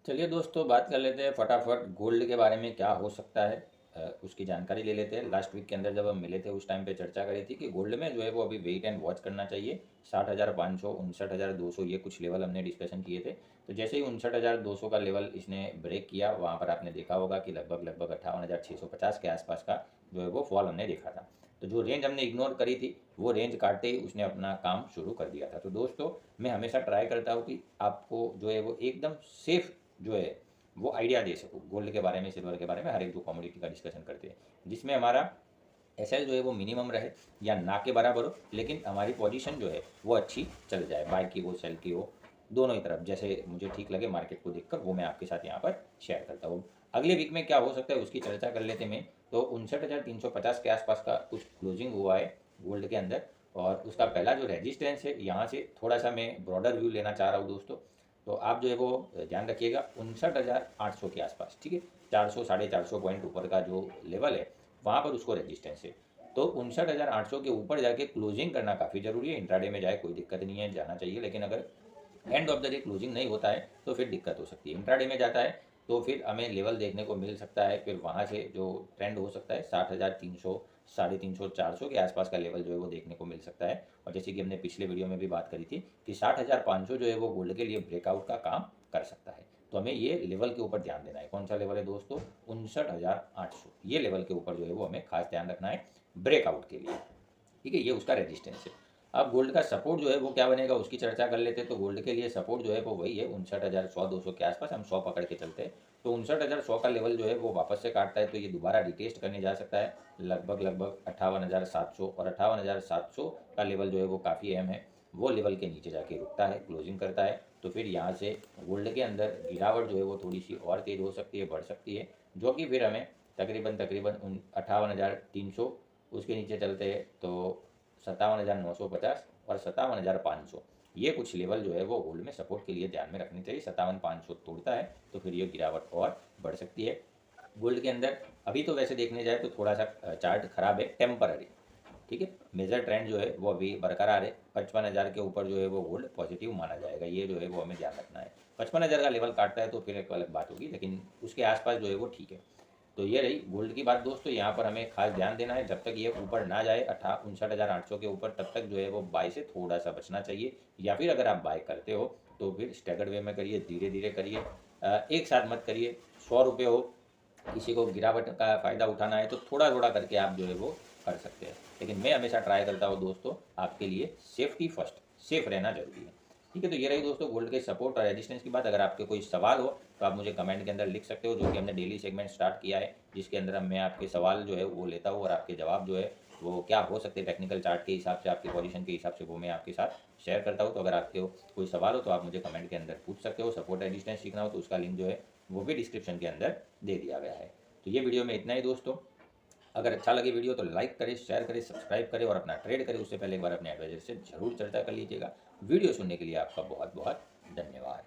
चलिए दोस्तों, बात कर लेते हैं फटाफट गोल्ड के बारे में क्या हो सकता है। उसकी जानकारी ले लेते हैं। लास्ट वीक के अंदर जब हम मिले थे उस टाइम पे चर्चा करी थी कि गोल्ड में जो है वो अभी वेट एंड वॉच करना चाहिए। 60,500, 59,200 ये कुछ लेवल हमने डिस्कशन किए थे। तो जैसे ही 59,200 का लेवल इसने ब्रेक किया, वहाँ पर आपने देखा होगा कि लगभग लगभग 58,650 के आसपास का जो है वो फॉल हमने देखा था। तो जो रेंज हमने इग्नोर करी थी, वो रेंज काटते ही उसने अपना काम शुरू कर दिया था। तो दोस्तों, मैं हमेशा ट्राई करता हूँ कि आपको जो है वो एकदम सेफ जो है वो आइडिया दे सकूँ गोल्ड के बारे में, सिल्वर के बारे में, हर एक जो कमोडिटी का डिस्कशन करते हैं, जिसमें हमारा एसएल जो है वो मिनिमम रहे या ना के बराबर हो, लेकिन हमारी पोजीशन जो है वो अच्छी चल जाए, बाय की हो सेल की हो, दोनों ही तरफ जैसे मुझे ठीक लगे मार्केट को देखकर वो मैं आपके साथ यहाँ पर शेयर करता हूँ। अगले वीक में क्या हो सकता है उसकी चर्चा कर लेते हैं। तो 59,350 के आसपास का कुछ क्लोजिंग हुआ है गोल्ड के अंदर, और उसका पहला जो रेजिस्टेंस है, यहाँ से थोड़ा सा मैं ब्रॉडर व्यू लेना चाह रहा हूँ दोस्तों। तो आप जो है वो ध्यान रखिएगा 59,800 के आसपास, ठीक है। 400 450 पॉइंट ऊपर का जो लेवल है वहाँ पर उसको रेजिस्टेंस है। तो 59,800 के ऊपर जाके क्लोजिंग करना काफ़ी ज़रूरी है। इंट्राडे में जाए कोई दिक्कत नहीं है, जाना चाहिए, लेकिन अगर end of the day closing नहीं होता है तो फिर दिक्कत हो सकती है। इंट्राडे में जाता है तो फिर हमें लेवल देखने को मिल सकता है, फिर वहाँ से जो ट्रेंड हो सकता है 60,300, 350, 400 के आसपास का लेवल जो है वो देखने को मिल सकता है। और जैसे कि हमने पिछले वीडियो में भी बात करी थी कि 60,500 जो है वो गोल्ड के लिए ब्रेकआउट का काम कर सकता है। तो हमें ये लेवल के ऊपर ध्यान देना है। कौन सा लेवल है दोस्तों? 59,800। ये लेवल के ऊपर जो है वो हमें खास ध्यान रखना है ब्रेकआउट के लिए, ठीक है। ये उसका रेजिस्टेंस है। अब गोल्ड का सपोर्ट जो है वो क्या बनेगा उसकी चर्चा कर लेते हैं। तो गोल्ड के लिए सपोर्ट जो है वो वही है 59,100-200 के आसपास, हम 100 पकड़ के चलते हैं। तो 59,100 का लेवल जो है वो वापस से काटता है तो ये दोबारा रिटेस्ट करने जा सकता है लगभग लगभग 58,700, और 58,700 का लेवल जो है वो काफ़ी अहम है। वो लेवल के नीचे जाके रुकता है, क्लोजिंग करता है, तो फिर यहाँ से गोल्ड के अंदर गिरावट जो है वो थोड़ी सी और तेज़ हो सकती है, बढ़ सकती है, जो कि फिर हमें तकरीबन तकरीबन 58,300 उसके नीचे चलते हैं तो 57,950 और 57,500, ये कुछ लेवल जो है वो गोल्ड में सपोर्ट के लिए ध्यान में रखनी चाहिए। 57,500 तोड़ता है तो फिर ये गिरावट और बढ़ सकती है गोल्ड के अंदर। अभी तो वैसे देखने जाए तो थोड़ा सा चार्ट खराब है, टेम्पररी, ठीक है। मेजर ट्रेंड जो है वो अभी बरकरार है। 55,000 के ऊपर जो है वो गोल्ड पॉजिटिव माना जाएगा, ये जो है वो हमें ध्यान रखना है। 55,000 का लेवल काटता है तो फिर एक अलग बात होगी, लेकिन उसके आसपास जो है वो ठीक है। तो ये रही गोल्ड की बात दोस्तों। यहाँ पर हमें खास ध्यान देना है, जब तक ये ऊपर ना जाए 59,800 के ऊपर, तब तक जो है वो बाय से थोड़ा सा बचना चाहिए। या फिर अगर आप बाय करते हो तो फिर स्टैगर्ड वे में करिए, धीरे धीरे करिए, एक साथ मत करिए। 100 रुपये हो, किसी को गिरावट का फ़ायदा उठाना है तो थोड़ा थोड़ा करके आप जो है वो कर सकते हैं। लेकिन मैं हमेशा ट्राई करता हूँ दोस्तों, आपके लिए सेफ्टी फर्स्ट, सेफ रहना जरूरी है, ठीक है। तो ये रही दोस्तों गोल्ड के सपोर्ट और रेजिस्टेंस की बात। अगर आपके कोई सवाल हो तो आप मुझे कमेंट के अंदर लिख सकते हो, जो कि हमने डेली सेगमेंट स्टार्ट किया है, जिसके अंदर मैं आपके सवाल जो है वो लेता हूँ और आपके जवाब जो है वो क्या हो सकते हैं टेक्निकल चार्ट के हिसाब से, आपकी पोजीशन के हिसाब से, वो मैं आपके साथ शेयर करता हूँ। तो अगर आपके कोई सवाल हो तो आप मुझे कमेंट के अंदर पूछ सकते हो। सपोर्ट रेजिस्टेंस सीखना हो तो उसका लिंक जो है वो भी डिस्क्रिप्शन के अंदर दे दिया गया है। तो ये वीडियो में इतना ही दोस्तों। अगर अच्छा लगे वीडियो तो लाइक करें, शेयर करें, सब्सक्राइब करें और अपना ट्रेड करें उससे पहले एक बार अपने एडवाइजर से जरूर चर्चा कर लीजिएगा। वीडियो सुनने के लिए आपका बहुत बहुत धन्यवाद।